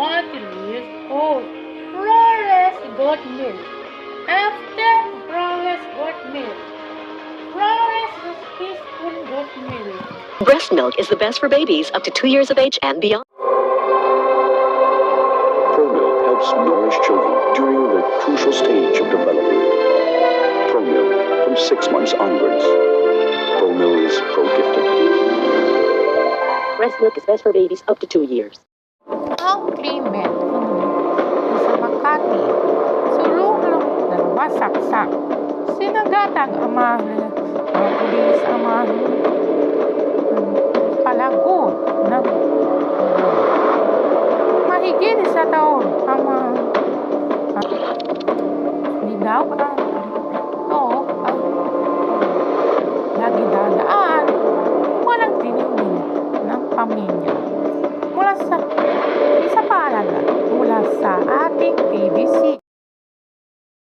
1 years old. Flores got milk. After Flores got milk, Flores' teaspoon got milk. Breast milk is the best for babies up to 2 years of age and beyond. ProMilk helps nourish children during the crucial stage of development. ProMilk from 6 months onwards. ProMilk is pro-gifted. Breast milk is best for babies up to 2 years. Ang krimen sa Makati, sulong na masaksak, sinagatag amahan, mga pulis amahan, palagot ng mahigit sa taon ang hindi daw ang lagi dadaan walang tiningin ng pamilya mula sa isa pa alaga